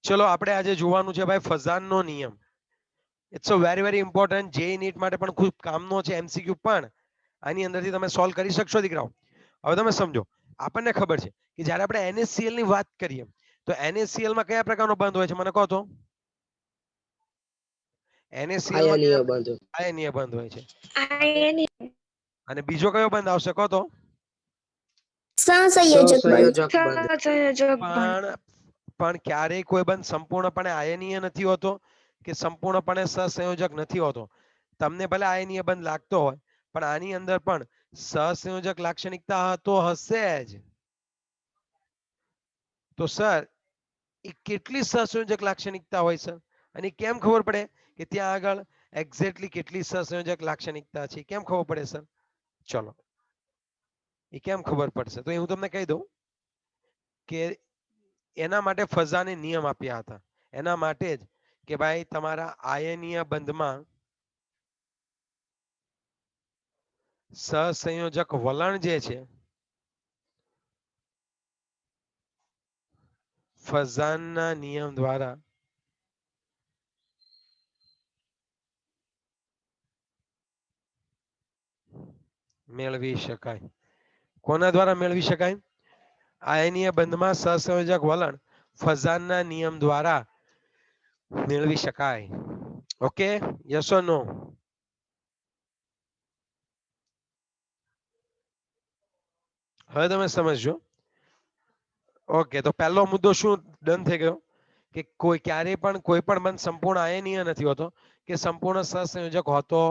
ચલો આપણે આજે જોવાનું છે ભાઈ ફઝાનનો નિયમ. It's a very important. જે નીટ માટે પણ ખૂબ કામનો છે. એમસીક્યુ પણ આની અંદરથી તમે સોલ્વ કરી શકશો દીકરાઓ. હવે તમે સમજો, આપણને ખબર છે કે જ્યારે આપણે NaCl ની વાત કરીએ તો NaCl માં કયા પ્રકારનો બંધ હોય છે મને કહો તો? NaCl માં આયનીય બંધ. આયનીય બંધ હોય છે. આયનીય અને બીજો કયો બંધ આવશે કહો તો? સહસંયોજક બંધ. સહસંયોજક બંધ. સહસંયોજક બંધ. પણ ક્યારેય કોઈ બંધ સંપૂર્ણપણે આયનીય નથી હોતો કે સંપૂર્ણપણે સહસંયોજક નથી હોતો. તમને ભલે આયનીય બંધ લાગતો હોય પણ આની અંદર પણ સહસંયોજક લાક્ષણિકતા તો હશે જ. તો સર એ કેટલી સહસંયોજક લાક્ષણિકતા હોય સર? અને કેમ ખબર પડે કે ત્યાં આગળ એક્ઝેક્ટલી કેટલી સહસંયોજક લાક્ષણિકતા છે? કેમ ખબર પડે સર? ચલો એ કેમ ખબર પડશે તો હું તમને કહી દઉં કે એના માટે ફઝાને નિયમ આપ્યા હતા. એના માટે જ કે ભાઈ તમારા આયનીય બંધમાં સહસંયોજક વલણ જે છે ફઝાનના નિયમ દ્વારા મેળવી શકાય. કોના દ્વારા મેળવી શકાય? આયનીય બંધમાં સહસંયોજક વલણ ફઝાનના નિયમ દ્વારા મેળવી શકાય. ઓકે, યસ ઓર નો? હવે તમે સમજજો. ઓકે, તો પહેલો મુદ્દો શું ડન થઈ ગયો કે કોઈ ક્યારેય પણ કોઈ પણ બંધ સંપૂર્ણ આયનીય નથી હોતો કે સંપૂર્ણ સહસંયોજક હોતો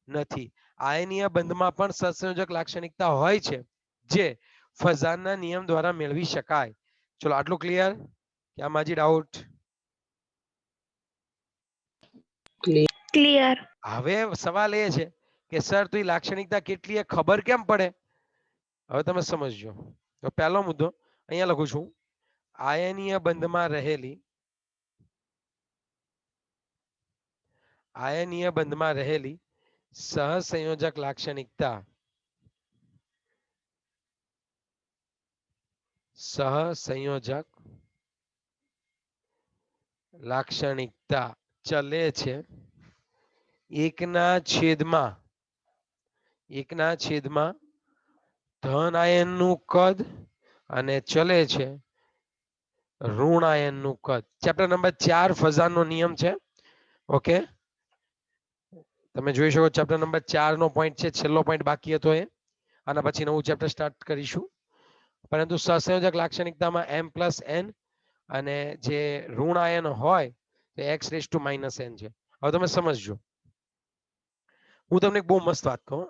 નથી. આયનીય બંધમાં પણ સહસંયોજક લાક્ષણિકતા હોય છે જે ફઝાનના નિયમ દ્વારા મેળવી શકાય. ચલો આટલું ક્લિયર? કે આ માજી ડાઉટ? ક્લિયર. હવે સવાલ એ છે કે સર તો એ લાક્ષણિકતા કેટલી એ ખબર કેમ પડે? હવે તમે સમજજો. તો પહેલો મુદ્દો અહીંયા લખું છું. આયનીય બંધમાં રહેલી સહસંયોજક લાક્ષણિકતા ચલે છે એકના છેદમાં ધન આયનનું કદ અને ચલે છે ઋણ આયનનું કદ. ચેપ્ટર નંબર 4 ફઝાનનો નિયમ છે. ઓકે, તમે જોઈ શકો ચેપ્ટર નંબર 4 નો પોઈન્ટ છે, છેલ્લો પોઈન્ટ બાકી હતો એ. આના પછી નવું ચેપ્ટર સ્ટાર્ટ કરીશું. પરંતુ સહસંયોજક લાક્ષણિકતામાં m+n અને જે ઋણ આયન હોય તે x⁻⁻n છે. હવે તમે સમજજો. હું તમને એક બહુ મસ્ત વાત કહું,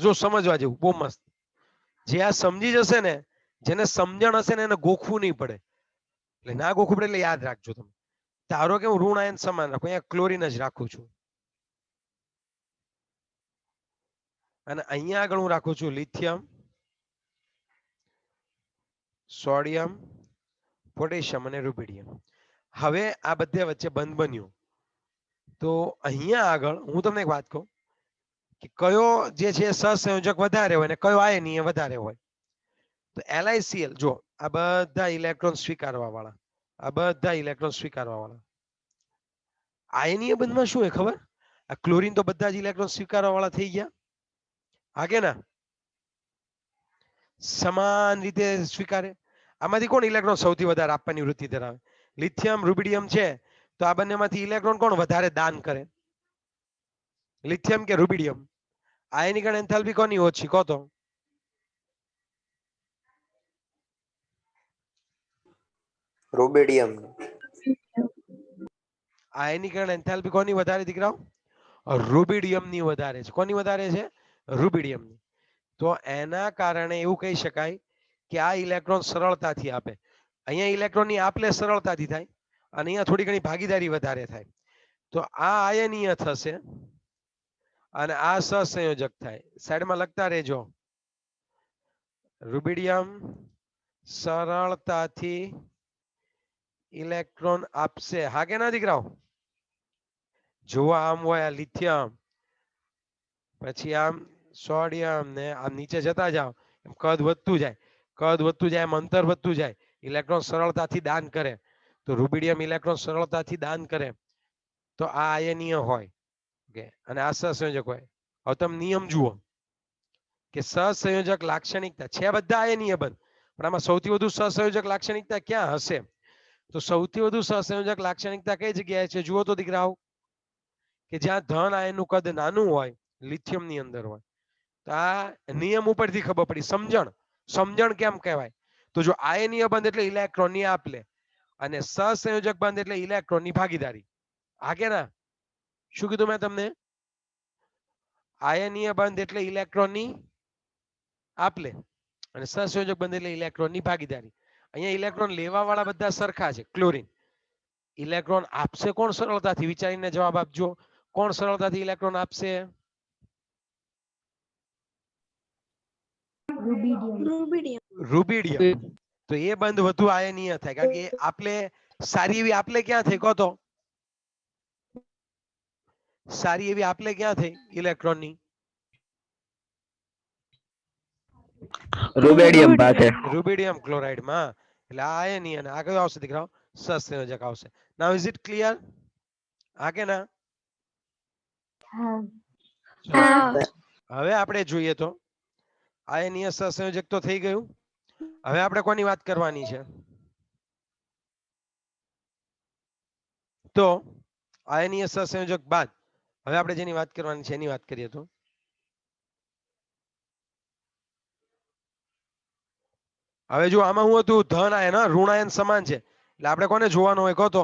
જો સમજવા જેવું બહુ મસ્ત. જે આ સમજી જશે ને, જેને સમજણ હશે ને એને ગોખવું નહીં પડે. એટલે ના ગોખવું પડે એટલે યાદ રાખજો તમે. ધારો કે હું ઋણ આયન સમાન રાખું, અહીંયા ક્લોરીન જ રાખું છું અને અહીંયા આગળ હું રાખું છું લિથિયમ, સોડિયમ, પોટેશિયમ અને રુબિડિયમ. હવે આ બધે વચ્ચે બંધ બન્યો તો અહીંયા આગળ હું તમને એક વાત કહું કે કયો જે છે સહસંયોજક વધારે હોય અને કયો આયનીય વધારે હોય. તો LiCl જો આ બધા ઇલેક્ટ્રોન સ્વીકારવા વાળા આયનીય બંધમાં શું હોય ખબર? આ ક્લોરીન તો બધા જ ઇલેક્ટ્રોન સ્વીકારવા વાળા થઈ ગયા. હા કે ના? સમાન રીતે સ્વીકારે. આમાંથી કોણ ઇલેક્ટ્રોન સૌથી વધારે આપવાની વૃત્તિ ધરાવે? લિથિયમ, રુબિડિયમ છે તો આ બંનેમાંથી ઇલેક્ટ્રોન કોણ વધારે દાન કરે? લિથિયમ કે રુબિડિયમ? આયનીકરણ એન્થાલ્પી કોની ઓછી કહો તો? રૂબિડિયમ. આયનીકરણ એન્થાલ્પી કોની વધારે દીકરાઓ? રુબિડિયમની વધારે છે. કોની વધારે છે? રુબિડિયમની. તો એના કારણે એવું કહી શકાય કે આ ઇલેક્ટ્રોન સરળતાથી આપે. અહીંયા ઇલેક્ટ્રોનની આપલે સરળતાથી થાય અને અહીંયા થોડી ઘણી ભાગીદારી વધારે થાય. તો આ આયનીય થશે અને આ સહસંયોજક થાય. સાઈડમાં લખતા રહેજો. રુબિડિયમ સરળતાથી ઇલેક્ટ્રોન આપશે. હા કે ના દીકરાઓ? જો આમ હોય આ લિથિયમ, પછી આમ સોડિયમ ને આમ નીચે જતા જાઓ એમ કદ વધતું જાય, એમ અંતર વધતું જાય. ઇલેક્ટ્રોન સરળતાથી દાન કરે તો રૂબિડિયમ ઇલેક્ટ્રોન સરળતાથી દાન કરે તો આ આયનીય હોય, ઓકે, અને આ સહસંયોજક હોય. હવે તમે નિયમ જુઓ કે સહસંયોજક લાક્ષણિકતા છે બધા આયનીય બંધ, પણ આમાં સૌથી વધુ સહસંયોજક લાક્ષણિકતા ક્યાં હશે? તો સૌથી વધુ સહસંયોજક લાક્ષણિકતા કઈ જગ્યાએ છે? જુઓ તો દીકરાઓ, કે જ્યાં ધન આયનનું કદ નાનું હોય, લિથિયમ ની અંદર હોય. તો આ નિયમ ઉપરથી ખબર પડી. સમજણ કેમ કહેવાય? તો જો આયનીય બંધ એટલે ઇલેક્ટ્રોનની આપ લે, અને સહસંયોજક બંધ એટલે ઇલેક્ટ્રોનની ભાગીદારી. આ કે ના? શું કીધું મેં તમને? આયનીય બંધ એટલે ઇલેક્ટ્રોનની આપ લે, અને સહસંયોજક બંધ એટલે ઇલેક્ટ્રોનની ભાગીદારી. અહીંયા ઇલેક્ટ્રોન લેવા વાળા બધા સરખા છે. ક્લોરીન ઇલેક્ટ્રોન આપશે કોણ સરળતાથી? વિચારીને જવાબ આપજો. કોણ સરળતાથી ઇલેક્ટ્રોન આપશે? રૂબિડિયમ. તો એ બંધ વધુ આયનીય થાય, કારણ કે આપલે સારી એવી આપલે ક્યાં થઈ? કહો તો સારી એવી આપલે ક્યાં થઈ ઇલેક્ટ્રોનની? રૂબેડિયમ પાસે. રૂબિડિયમ ક્લોરાઇડ માં. એટલે આ આયનીય, અને આ કયો આવશે દીકરાઓ? સહસંયોજક આવશે. નાઉ ઇઝ ઇટ ક્લિયર? હા કે ના? હવે આપણે જોઈએ તો આયનીય સહસંયોજક તો થઈ ગયું. હવે આપણે કોની વાત કરવાની છે? તો આયનીય સહસંયોજક બાદ હવે આપણે જેની વાત કરવાની છે એની વાત કરીએ તો હવે જો આમાં હું હતું ધન આયન, ઋણ આયન સમાન છે, એટલે આપણે કોને જોવાનું હોય? કહો તો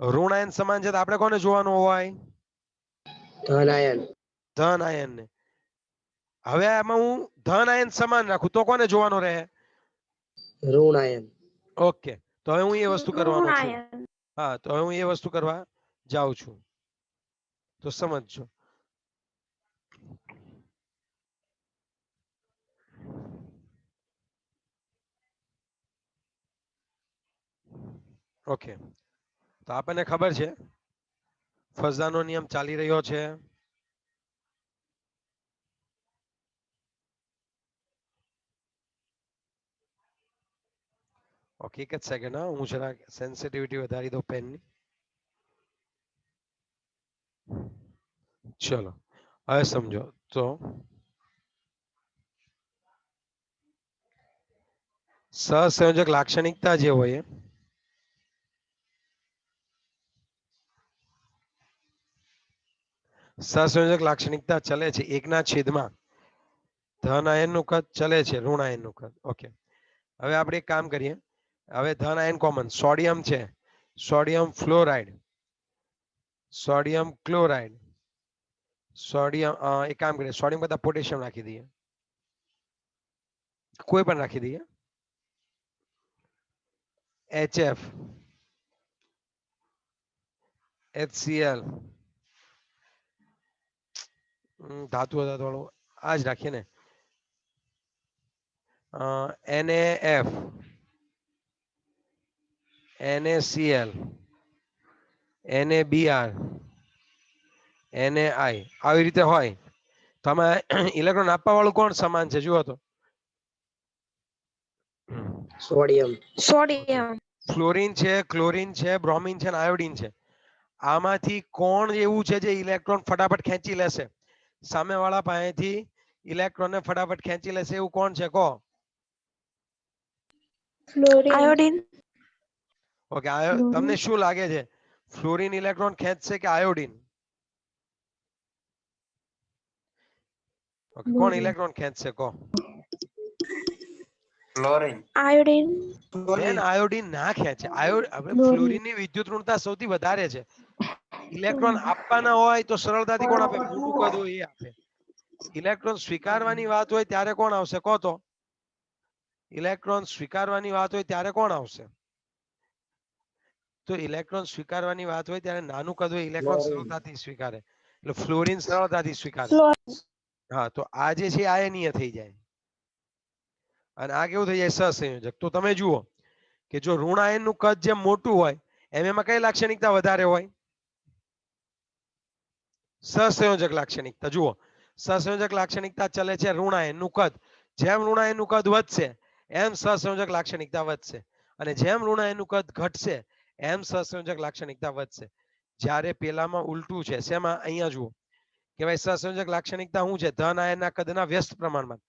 ઋણ આયન સમાન છે તો આપણે કોને જોવાનું હોય? ધન આયન. ધન આયન ને. હવે આમાં હું ધન આયન સમાન રાખું તો કોને જોવાનો રહે? ઋણ આયન. ઓકે, તો હવે હું એ વસ્તુ કરવાનો છું. હા, તો હવે હું એ વસ્તુ કરવા જાઉં છું. તો સમજજો. ઓકે, તો આપણને ખબર છે ફઝાનો નિયમ ચાલી રહ્યો છે. ઓકે, એક જ સેકન્ડ. હું જરા સેન્સિટિવિટી વધારી દઉં પેનની. ચલો હવે સમજો. તો સહસંયોજક લાક્ષણિકતા જે હોય સહસંયોજક લાક્ષણિકતા ચલે છે એકના છેદમાં ધન આયનનું કદ, ચલે છે ઋણ આયનનું કદ. ઓકે, હવે આપણે એક કામ કરીએ. હવે ધન આયન કોમન સોડિયમ છે, sodium fluoride, sodium chloride, sodium, એક કામ કરીએ સોડિયમ કરતા પોટેશિયમ રાખી દઈએ, કોઈ પણ રાખી દઈએ. HF, HCl, ધાતુ વાળું આ જ રાખીએ ને. NaF, NaCl, NaBr, NaI આવી રીતે હોય તો આમાં ઇલેક્ટ્રોન આપવા વાળું કોણ સમાન છે? જુઓ તો સોડિયમ. ફ્લોરિન છે, ક્લોરીન છે, બ્રોમિન છે, આયોડીન છે. આમાંથી કોણ એવું છે જે ઇલેક્ટ્રોન ફટાફટ ખેંચી લેશે? સામેવાળા પાસેથી ઇલેક્ટ્રોનને ફટાફટ ખેંચી લેશે એવું કોણ છે? કહો. આયોડીન. ઓકે, તમને શું લાગે છે ફ્લોરિન ઇલેક્ટ્રોન ખેંચશે કે આયોડીન? ઓકે, કોણ ઇલેક્ટ્રોન ખેંચશે? કહો. ક્લોરીન. આયોડીન. બેન આયોડીન ના ખેંચે. ફ્લોરિન ની વિદ્યુત ઋણતા સૌથી વધારે છે. ઇલેક્ટ્રોન આપવાના હોય તો સરળતાથી કોણ આપે? મોટું કદ હોય એ આપે. ઇલેક્ટ્રોન સ્વીકારવાની વાત હોય ત્યારે કોણ આવશે? કહો તો. ઇલેક્ટ્રોન સ્વીકારવાની વાત હોય ત્યારે કોણ આવશે? તો ઇલેક્ટ્રોન સ્વીકારવાની વાત હોય ત્યારે નાનું કદ હોય ઇલેક્ટ્રોન સરળતાથી સ્વીકારે, એટલે ફ્લોરિન સરળતાથી સ્વીકારે. હા, તો આ જે છે આયનીય થઈ જાય, અને આ કેવું થઈ જાય? સહસંયોજક. તો તમે જુઓ કે જો ઋણ આયનનું કદ જેમ મોટું હોય એમ એમાં કઈ લાક્ષણિકતા વધારે હોય? સહસંયોજક લાક્ષણિકતા. જુઓ, સહસંયોજક લાક્ષણિકતા ચલે છે ઋણ આયનનું કદ. જેમ ઋણ આયનનું કદ વધશે એમ સહસંયોજક લાક્ષણિકતા વધશે. અને જેમ ઋણ આયનનું કદ ઘટશે એમ સહસંયોજક લાક્ષણિકતા વધશે. જ્યારે પેલામાં ઉલટું છે. શેમાં? અહીંયા જુઓ કે ભાઈ સહસંયોજક લાક્ષણિકતા શું છે? ધન આયનના કદના વ્યસ્ત પ્રમાણમાં.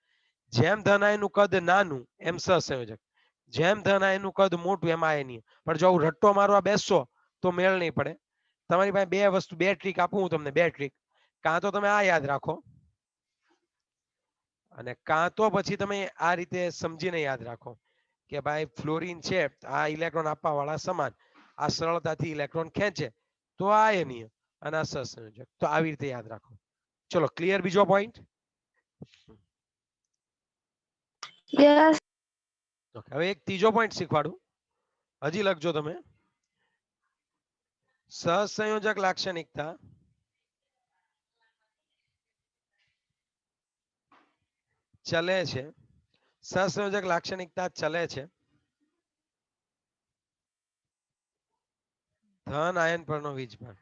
જેમ ધન આયનનું કદ નાનું એમ સહસંયોજક, જેમ ધન આયનનું કદ મોટું એમ આયનીય. પણ જો આવું રટ્ટો મારવા બેસશો તો મેળ નહીં પડે. તમારી પાસે બે વસ્તુ, બે ટ્રીક આપું હું તમને, બે ટ્રીક. કાં તો તમે આ યાદ રાખો અને કાં તો પછી તમે આ રીતે સમજીને યાદ રાખો કે ભાઈ ફ્લોરિન છે, આ ઇલેક્ટ્રોન આપવા વાળા સમાન, આ સરળતાથી ઇલેક્ટ્રોન ખેંચે તો આ આયનીય અને આ સહસંયોજક. તો આવી રીતે યાદ રાખો. ચલો ક્લિયર? બીજો પોઈન્ટ. યસ. હવે એક ત્રીજો પોઈન્ટ શીખવાડું, હજી લખજો તમે. સહસંયોજક લાક્ષણિકતા ચલે છે. સહસંયોજક લાક્ષણિકતા ચલે છે ધન આયન પરનો વીજભાર.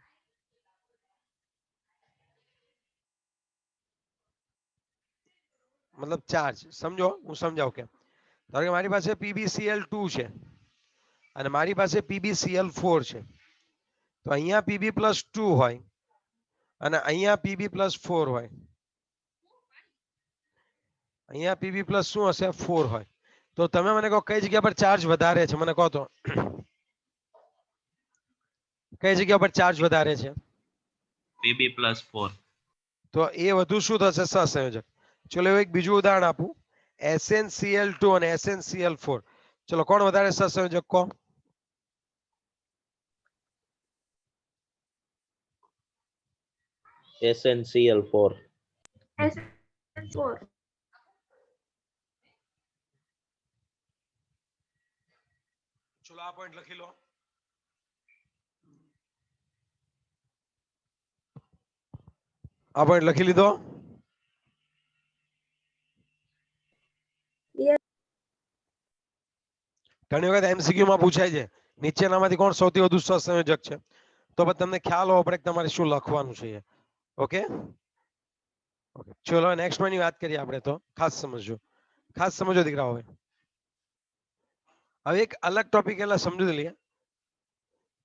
મતલબ ચાર્જ. સમજો, હું સમજાવું કે ધારો કે મારી પાસે PbCl2 છે અને મારી પાસે PbCl4 છે. તો અહીંયા Pb+2 હોય અને અહીંયા Pb+4 હોય. અહીંયા Pb+ શું હશે? 4 હોય. તો તમે મને કહો કઈ જગ્યા પર ચાર્જ વધારે છે? મને કહો તો. કઈ જગ્યા પર ચાર્જ વધારે છે? Pb+4. તો એ વધુ શું થશે? સહસંયોજક. ચલો એક બીજું ઉદાહરણ આપું. SnCl2 અને SnCl4. ચલો કોણ વધારે સહસંયોજક કહો? SnCl4. ચલો આ પોઈન્ટ લખી લો. આ પોઈન્ટ લખી લીધો? Yes. ઘણી વખત MCQ માં પૂછાય છે નીચેનામાંથી કોણ સૌથી વધુ સહસંયોજક છે? તો પછી તમને ખ્યાલ હોવો પડે કે તમારે શું લખવાનું છે. ઓકે ઓકે, ચલો નેક્સ્ટ પોઈન્ટની વાત કરીએ આપણે. તો ખાસ સમજો, ખાસ સમજો દીકરાઓ. હવે એક અલગ ટોપિક એટલે સમજી લઈએ.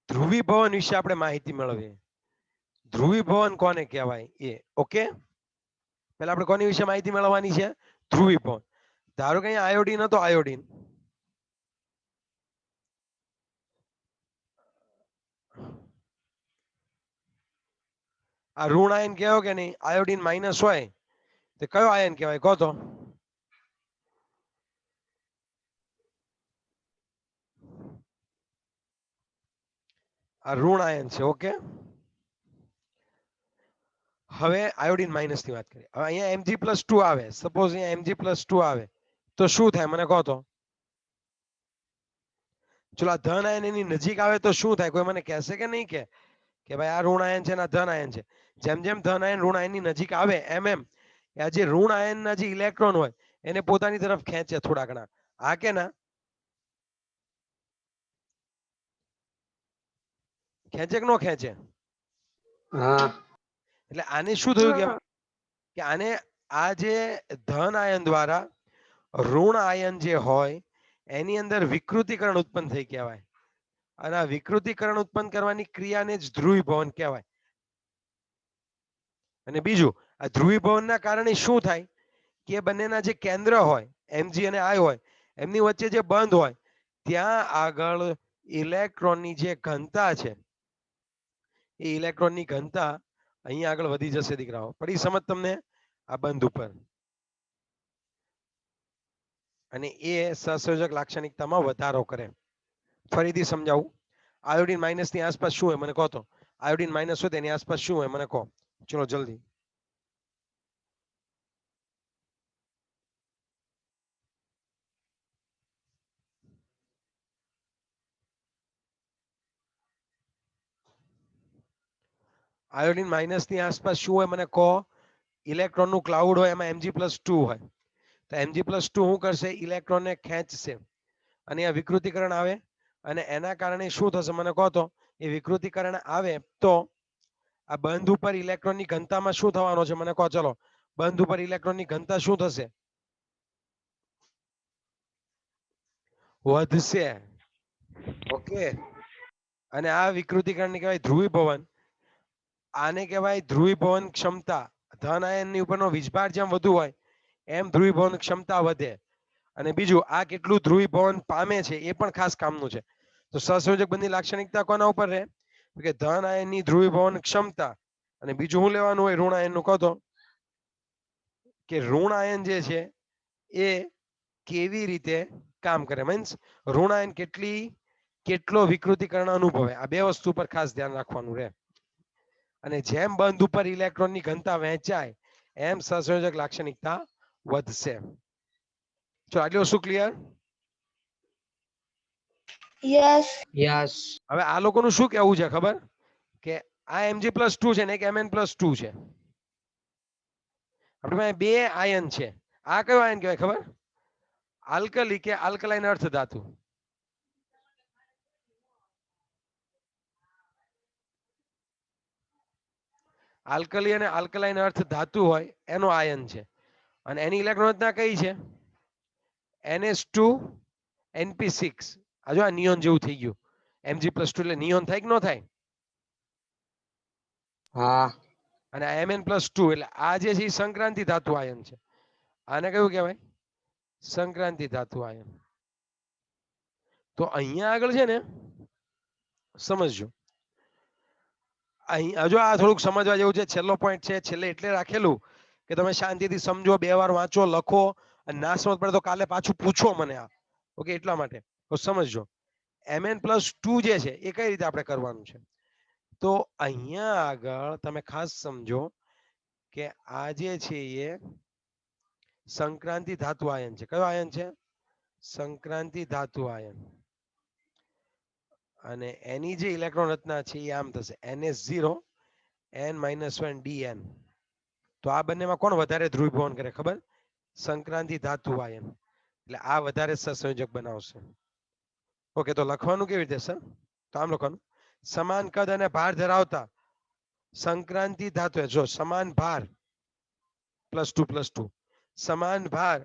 ધ્રુવીભવન વિશે આપણે માહિતી મેળવીએ. ધ્રુવીભવન કોને કહેવાય એ. ઓકે, પહેલા આપણે કોની વિશે માહિતી મેળવવાની છે? ધ્રુવીભવન. ધારો કે અહીંયા આયોડીન હતો, આયોડીન. આ ઋણ આયન કહેવો કે નહીં? આયોડીન માઇનસ હોય તો કયો આયન કહેવાય? કહો તો. આ ઋણ આયન છે. ઓકે, હવે આયોડીન માઇનસ ની વાત કરીએ. હવે અહીંયા Mg+2 આવે, સપોઝ અહીંયા Mg+2 આવે તો શું થાય? મને કહો તો. ચલો આ ધન આયન એની નજીક આવે તો શું થાય? કોઈ મને કહેશે કે નહીં કે ભાઈ આ ઋણ આયન છે ને આ ધન આયન છે. જેમ જેમ ધન આયન ઋણ આયનની નજીક આવે એમ એમ આ જે ઋણ આયનના જે ઇલેક્ટ્રોન હોય એને પોતાની તરફ ખેંચે થોડા ઘણા. હા કે ના? ખેંચે કે નો ખેંચે? હા. એટલે આને શું થયું કહેવાય? કે આને આ જે ધન આયન દ્વારા ઋણ આયન જે હોય એની અંદર વિકૃતિકરણ ઉત્પન્ન થઈ કહેવાય. અને આ વિકૃતિકરણ ઉત્પન્ન કરવાની ક્રિયાને જ ધ્રુવીભવન કહેવાય. અને બીજું, આ ધ્રુવીભવનના કારણે શું થાય કે બંનેના જે કેન્દ્ર હોય Mg અને I હોય એમની વચ્ચે જે બંધ હોય ત્યાં આગળ ઇલેક્ટ્રોનની જે ઘનતા છે એ ઇલેક્ટ્રોનની ઘનતા અહીંયા આગળ વધી જશે દીકરાઓ. પડી સમજ તમને? આ બંધ ઉપર. અને એ સહસંયોજક લાક્ષણિકતામાં વધારો કરે. ફરીથી સમજાવું. આયોડીન માઇનસ ની આસપાસ શું હોય મને કહો તો. આયોડીન માઇનસ હોય તેની આસપાસ શું હોય મને કહો. ચલો જલ્દી. આયોડીન માઇનસ ની આસપાસ શું હોય મને કહો. ઇલેક્ટ્રોન નું ક્લાઉડ હોય, એમાં Mg+2 હોય. તો Mg+2 શું કરશે? ઇલેક્ટ્રોનને ખેંચશે અને આ વિકૃતિકરણ આવે અને એના કારણે શું થશે મને કહો તો. એ વિકૃતિકરણ આવે તો આ બંધ ઉપર ઇલેક્ટ્રોનની ઘનતામાં શું થવાનો છે મને કહો. ચલો બંધ ઉપર ઇલેક્ટ્રોનની ઘનતા શું થશે? વધશે. ઓકે, અને આ વિકૃતિકરણ કહેવાય ધ્રુવીભવન. આને કહેવાય ધ્રુવીભવન ક્ષમતા. ધન આયનની ઉપરનો વીજભાર જેમ વધુ હોય એમ ધ્રુવીભવન ક્ષમતા વધે. અને બીજું આ કેટલું ધ્રુવીભવન પામે છે એ પણ ખાસ કામનું છે. તો સહસંયોજક બંધની લાક્ષણિકતા કોના ઉપર રહે? તો કે ધન આયનની ધ્રુવીભવન ક્ષમતા. અને બીજું શું લેવાનું હોય ઋણ આયનનું કહો તો? કે ઋણ આયન જે છે એ કેવી રીતે કામ કરે, મીન્સ ઋણ આયન કેટલો વિકૃતિકરણ અનુભવે. આ બે વસ્તુ પર ખાસ ધ્યાન રાખવાનું રહે. અને જેમ બંધ ઉપર ઇલેક્ટ્રોનની ઘનતા વહેંચાય એમ સહસંયોજક લાક્ષણિકતા વધશે. તો આટલું શું ક્લિયર? Yes. યસ. હવે આ લોકોનું શું કહેવું છે ખબર? કે આ Mg+2 છે ને એક Mn+2 છે. આપણી પાસે બે આયન છે. આ કયો આયન કહેવાય ખબર? આલ્કલી કે આલ્કલાઇન અર્થ ધાતુ. આલ્કલી અને આલ્કલાઇન અર્થ ધાતુ હોય એનો આયન છે. અને એની ઇલેક્ટ્રોન રચના કઈ છે? NH2 NP6. આ જો આ નિયોન જેવું થઈ ગયું. Mg+2 એટલે નિયોન થાય કે ન થાય? હા. અને Mn+2 એટલે આ જે છે એ સંક્રાંતિ ધાતુ આયન છે. આને કયું કહેવાય? સંક્રાંતિ ધાતુ આયન. તો અહીંયા આગળ છે ને સમજજો, અહીં હજુ આ થોડુંક સમજવા જેવું છે. છેલ્લો પોઈન્ટ છે, છેલ્લે એટલે રાખેલું કે તમે શાંતિથી સમજો, બે વાર વાંચો, લખો, અને ના સમજ પડે તો કાલે પાછું પૂછો મને આ. ઓકે, એટલા માટે તો સમજજો. Mn+2 જે છે એ કઈ રીતે આપણે કરવાનું છે? તો અહીંયા આગળ તમે ખાસ સમજો કે આ જે છે એ સંક્રાંતિ ધાતુ આયન છે. કયો આયન છે? સંક્રાંતિ ધાતુ આયન. અને એની જે ઇલેક્ટ્રોન રચના છે એ આમ થશે NH0 N-1 DN. તો આ બંનેમાં કોણ વધારે ધ્રુવીભવન કરે ખબર? સંક્રાંતિ ધાતુ આયન. એટલે આ વધારે સહસંયોજક બનાવશે. ઓકે, તો લખવાનું કેવી રીતે સર? તો આમ લખવાનું, સમાન કદ અને ભાર ધરાવતા સંક્રાંતિ ધાતુ, જો સમાન ભાર +2+2, સમાન ભાર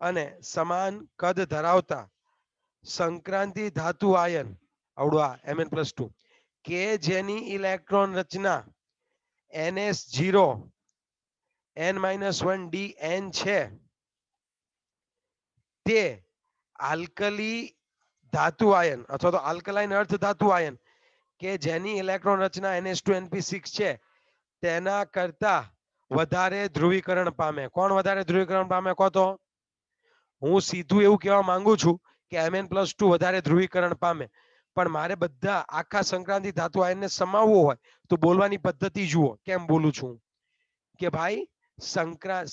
અને સમાન કદ ધરાવતા સંક્રાંતિ ધાતુ આયન આવડું આ Mn+2 કે જેની ઇલેક્ટ્રોન રચના NS0 N-1 DN છે તે આલ્કલી ધાતુ આયન અથવા તો આલ્કલાઇન અર્થ ધાતુ આયન કે જેની ઇલેક્ટ્રોન રચના NH2 NP6 છે તેના કરતા વધારે ધ્રુવીકરણ પામે. કોણ વધારે ધ્રુવીકરણ પામે કહો તો? હું સીધું એવું કહેવા માંગુ છું કે Mn+2 વધારે ધ્રુવીકરણ પામે. પણ મારે બધા આખા સંક્રાંતિ ધાતુ આયનને સમાવવો હોય તો બોલવાની પદ્ધતિ જુઓ કેમ બોલું છું. કે ભાઈ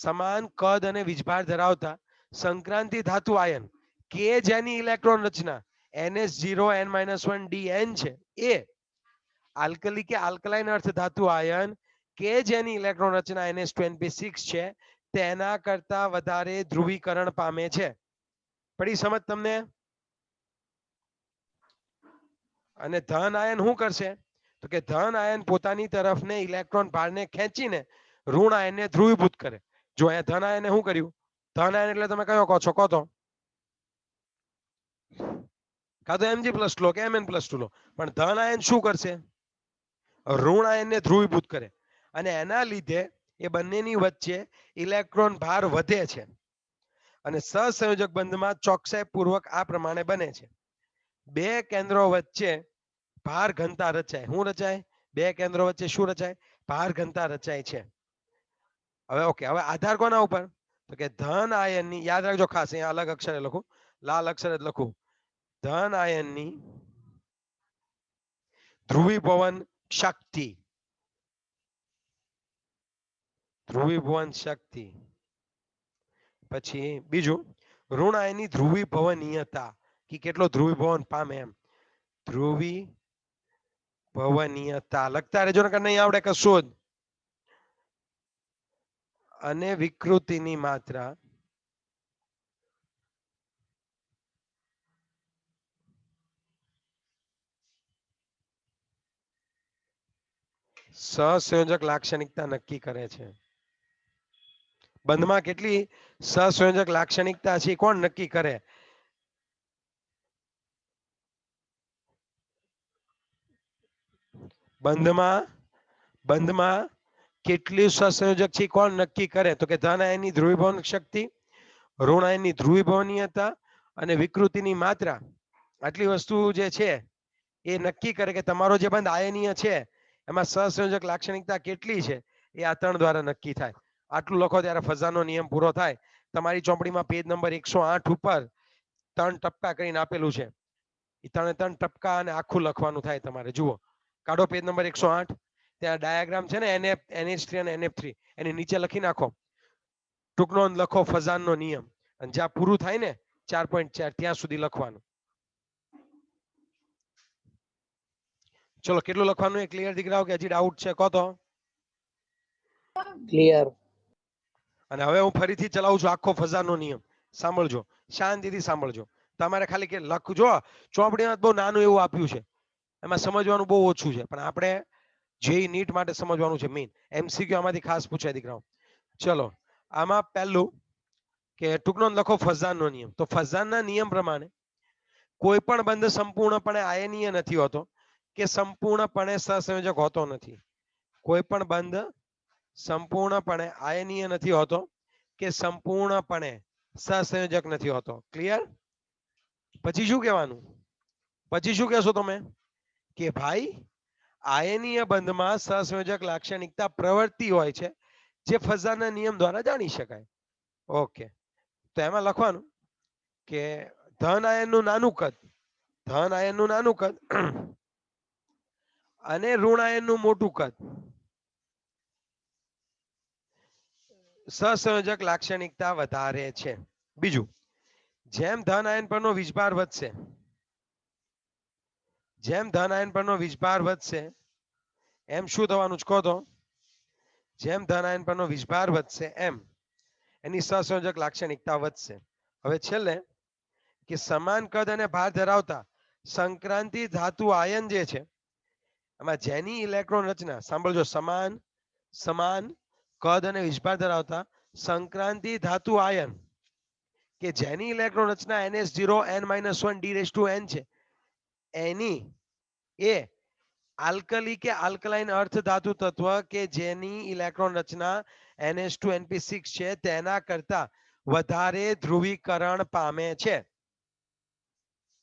સમાન કદ અને વીજભાર ધરાવતા સંક્રાંતિ ધાતુ આયન કે જેની ઇલેક્ટ્રોન રચના NH0 N-1 DN છે એ આલ્કલી કે આલ્કલાઇન અર્થ ધાતુ આયન કે જેની ઇલેક્ટ્રોન રચના NH2 NP6 છે તેના કરતા વધારે ધ્રુવીકરણ પામે છે. પડી સમજ તમને? અને ધન આયન શું કરશે? તો કે ધન આયન પોતાની તરફને ઇલેક્ટ્રોન ભારને ખેંચીને ઋણ આયનને ધ્રુવીભૂત કરે. જો અહીંયા ધન આયને શું કર્યું? ધન આયન એટલે તમે કયો કહો છો? કહો તો. કાં તો Mg+ લો કે Mn+2 લો, પણ ધન આયન શું કરશે? ઋણ આયનને ધ્રુવીભૂત કરે. અને એના લીધે એ બંનેની વચ્ચે ઇલેક્ટ્રોન ભાર વધે છે. અને સહસંયોજક બંધમાં ચોકસાઈપૂર્વક આ પ્રમાણે બને છે. બે કેન્દ્રો વચ્ચે ભાર ઘનતા રચાય. શું રચાય? બે કેન્દ્રો વચ્ચે શું રચાય? ભાર ઘનતા રચાય છે. હવે ઓકે, હવે આધાર કોના ઉપર? તો કે ધન આયનની, યાદ રાખજો ખાસ, અહીંયા અલગ અક્ષરે લખું, લાલ અક્ષરે જ લખું, ધન આયનની ધ્રુવીભવન શક્તિ. ધ્રુવીભવન શક્તિ. પછી બીજું ઋણ આયનની ધ્રુવીભવનીયતા, કે કેટલો ધ્રુવીભવન પામે એમ. ધ્રુવીભવનીયતા લખતા રહેજો ને, નહીં આવડે કશું જ. અને વિકૃતિની માત્રા સહસંયોજક લાક્ષણિકતા નક્કી કરે છે. બંધમાં કેટલી સહસંયોજક લાક્ષણિકતા છે કોણ નક્કી કરે? બંધમાં કેટલી સહસંયોજક છે કોણ નક્કી કરે? તો કે ધન આયનની ધ્રુવીભવન શક્તિ, ઋણ આયનની ધ્રુવીભવનીયતા અને વિકૃતિની માત્રા. આટલી વસ્તુ જે છે એ નક્કી કરે કે તમારો જે બંધ આયનીય છે એમાં સહસંયોજક લાક્ષણિકતા કેટલી છે, એ આ 3 દ્વારા નક્કી થાય. આટલું લખો ત્યારે ફઝાનો નિયમ પૂરો થાય. તમારી ચોપડીમાં પેજ નંબર 108 ઉપર 3 ટપકા કરીને આપેલું છે. એ 3 ટપકા અને આખું લખવાનું થાય તમારે. જુઓ, કાઢો પેજ નંબર 108. ત્યાં ડાયાગ્રામ છે ને NH3 અને NF3, એની નીચે લખી નાખો ટૂંક નોંધ લખો ફઝાનનો નિયમ, અને જ્યાં પૂરું થાય ને 4.4 ત્યાં સુધી લખવાનું. ચલો, કેટલું લખવાનું એ ક્લિયર દીકરાઓ કે હજી ડાઉટ છે કહો તો? ક્લિયર. અને હવે હું ફરીથી ચલાવું છું આખો ફઝાનનો નિયમ. સાંભળજો, શાંતિથી સાંભળજો. તમારે ખાલી કે લખજો. ચોપડીમાં બહુ નાનું એવું આપ્યું છે, એમાં સમજવાનું બહુ ઓછું છે, પણ આપણે જે નીટ માટે સમજવાનું છે મેઇન. MCQ આમાંથી ખાસ પૂછાય દીકરાઓ. ચલો, આમાં પહેલું કે ટૂંક નોંધ લખો ફઝાનનો નિયમ. તો ફઝાનના નિયમ પ્રમાણે કોઈ પણ બંધ સંપૂર્ણપણે આયનીય નથી હોતો કે સંપૂર્ણપણે સહસંયોજક હોતો નથી. કોઈ પણ બંધ સંપૂર્ણપણે આયનીય નથી હોતો કે સંપૂર્ણપણે સહસંયોજક નથી હોતો. ક્લિયર? પછી શું કહેવાનું? પછી શું કહેશો તમે? કે ભાઈ આયનીય બંધમાં સહસંયોજક લાક્ષણિકતા પ્રવર્તી હોય છે, જે ફઝાના નિયમ દ્વારા જાણી શકાય. ઓકે, તો એમાં લખવાનું કે ધન આયનનું નાનું કદ, ધન આયનનું નાનું કદ અને ઋણ આયનનું મોટું કદ સહસંયોજક લાક્ષણિકતા વધારે છે. બીજું, જેમ ધન આયન પરનો વીજભાર વધશે, જેમ ધન આયન પરનો વીજભાર વધશે એમ શું થવાનું છે કહો તો? જેમ ધન આયન પરનો વીજભાર વધશે એમ એની સહસંયોજક લાક્ષણિકતા વધશે. હવે છેલ્લે કે સમાન કદ અને ભાર ધરાવતા સંક્રાંતિ ધાતુ આયન જે છે, એમાં જેની ઇલેક્ટ્રોન રચના, સાંભળજો, સમાન કદ અને વીજભાર ધરાવતા સંક્રાંતિ ધાતુ આયન કે જેની ઇલેક્ટ્રોન રચના NH0n-1d⁻n છે, એની એ આલ્કલી કે આલ્કલાઇન અર્થ ધાતુ તત્વ કે જેની ઇલેક્ટ્રોન રચના NH2np6 છે તેના કરતા વધારે ધ્રુવીકરણ પામે છે.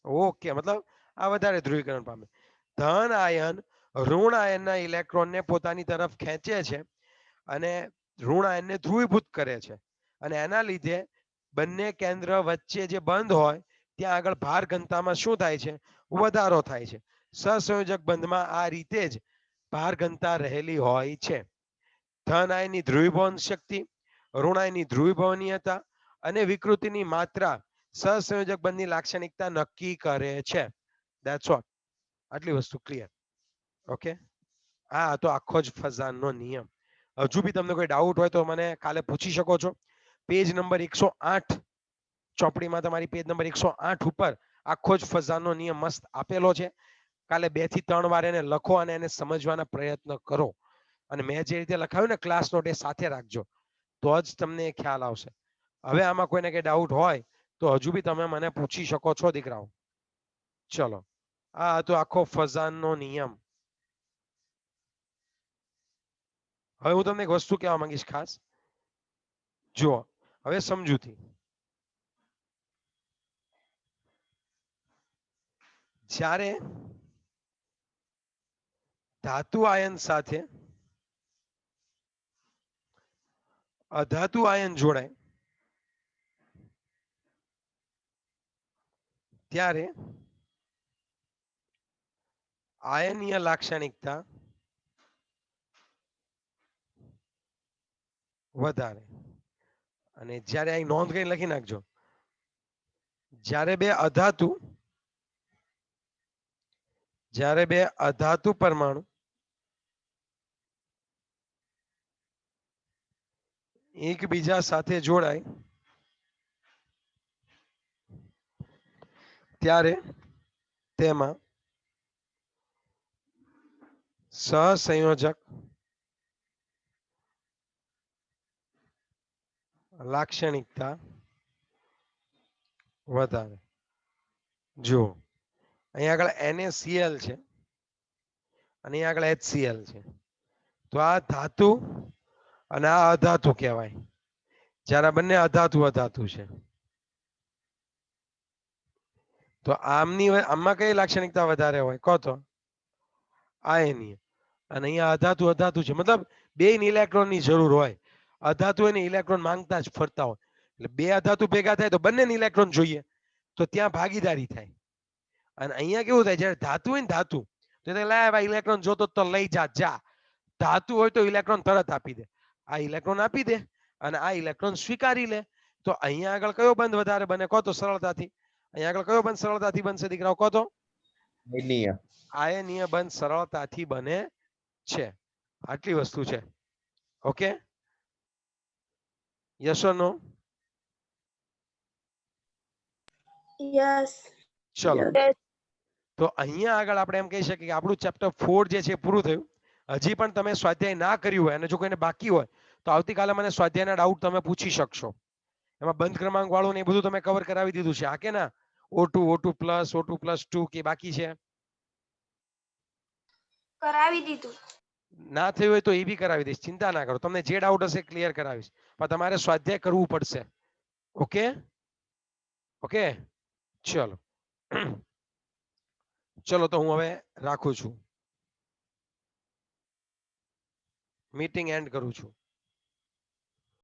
ઓકે, મતલબ આ વધારે ધ્રુવીકરણ પામે. ધન આયન ઋણ આયનના ઇલેક્ટ્રોનને પોતાની તરફ ખેંચે છે અને ઋણ આયનને ધ્રુવીભૂત કરે છે, અને એના લીધે બંને કેન્દ્ર વચ્ચે જે બંધ હોય ત્યાં આગળ ભાર ઘનતામાં શું થાય છે? વધારો થાય છે. સહસંયોજક બંધમાં આ રીતે જ ભાર ઘનતા રહેલી હોય છે. ધન આયનની ધ્રુવીભવન શક્તિ, ઋણ આયનની ધ્રુવીભવનીયતા અને વિકૃતિની માત્રા સહસંયોજક બંધની લાક્ષણિકતા નક્કી કરે છે. That's all. આટલી વસ્તુ ક્લિયર. ઓકે, આ હતો આખો જ ફઝાનનો નિયમ. હજુ બી તમને કોઈ ડાઉટ હોય તો મને કાલે પૂછી શકો છો. પેજ નંબર 108 ચોપડીમાં તમારી પેજ નંબર 108 ઉપર આખો જ ફઝાનનો નિયમ મસ્ત આપેલો છે. કાલે 2 થી 3 વાર એને લખો અને એને સમજવાના પ્રયત્ન કરો. અને મેં જે રીતે લખાવ્યું ને ક્લાસ નોટ, એ સાથે રાખજો, તો જ તમને એ ખ્યાલ આવશે. હવે આમાં કોઈને કઈ ડાઉટ હોય તો હજુ બી તમે મને પૂછી શકો છો દીકરાઓ. ચલો, આ હતો આખો ફઝાનનો નિયમ. હવે હું તમને એક વસ્તુ કહેવા માંગીશ ખાસ. જુઓ, હવે સમજૂતી. જ્યારે ધાતુ આયન સાથે અધાતુ આયન જોડાય ત્યારે આયનીય લાક્ષણિકતા વધારે. અને જ્યારે અહીં નોંધ કરીને લખી નાખજો, જ્યારે બે અધાતુ પરમાણુ એકબીજા સાથે જોડાય ત્યારે તેમાં સહસંયોજક લાક્ષણિકતા વધારે. જુઓ, અહીંયા આગળ NaCl છે અને અહીંયા આગળ HCl છે. તો આ ધાતુ અને આ અધાતુ કહેવાય. જ્યારે બંને અધાતુ અધાતુ છે. તો આમાં કઈ લાક્ષણિકતા વધારે હોય કહો તો? આયનીય. અને અહીંયા અધાતુ અધાતુ છે, મતલબ બે ઇલેક્ટ્રોન ની જરૂર હોય. અધાતુ એને ઇલેક્ટ્રોન માંગતા જ ફરતા હોય. એટલે બે અધાતુ ભેગા થાય તો બંને ઇલેક્ટ્રોન જોઈએ, તો ત્યાં ભાગીદારી થાય. અને અહીંયા કેવું થાય, જ્યારે ધાતુ હોય ને ધાતુ, તો લાય ભાઈ ઇલેક્ટ્રોન જોતો તો લઈ જા. ધાતુ હોય તો ઇલેક્ટ્રોન તરત આપી દે. આ ઇલેક્ટ્રોન આપી દે અને આ ઇલેક્ટ્રોન સ્વીકારી લે. તો અહીંયા આગળ કયો બંધ વધારે બને કહો તો સરળતાથી? અહીંયા આગળ કયો બંધ સરળતાથી બનશે દીકરાઓ કહો તો? આયનીય બંધ સરળતાથી બને છે. આટલી વસ્તુ છે. Okay, yes or no? Yes. ચલો, Yes. તો અહીંયા આગળ આપણે એમ કહી શકીએ કે આપણું ચેપ્ટર 4 જે છે પૂરું થયું. હજી પણ તમે સ્વાધ્યાય ના કર્યું હોય અને જો કોઈને બાકી હોય તો આવતીકાલે મને સ્વાધ્યાયના ડાઉટ તમે પૂછી શકશો. એમાં બંધ ક્રમાંક વાળું ને એ બધું તમે કવર કરાવી દીધું છે. હા કે ના? O2+2 કે બાકી છે? કરાવી દીધું. ના થયું હોય તો એ બી કરાવી દઈશ, ચિંતા ના કરો. તમને જે ડાઉટ હશે ક્લિયર કરાવીશ, પણ તમારે સ્વાધ્યાય કરવું પડશે. ઓકે ઓકે, ચલો ચલો, તો હું હવે રાખું છું, મીટિંગ એન્ડ કરું છું.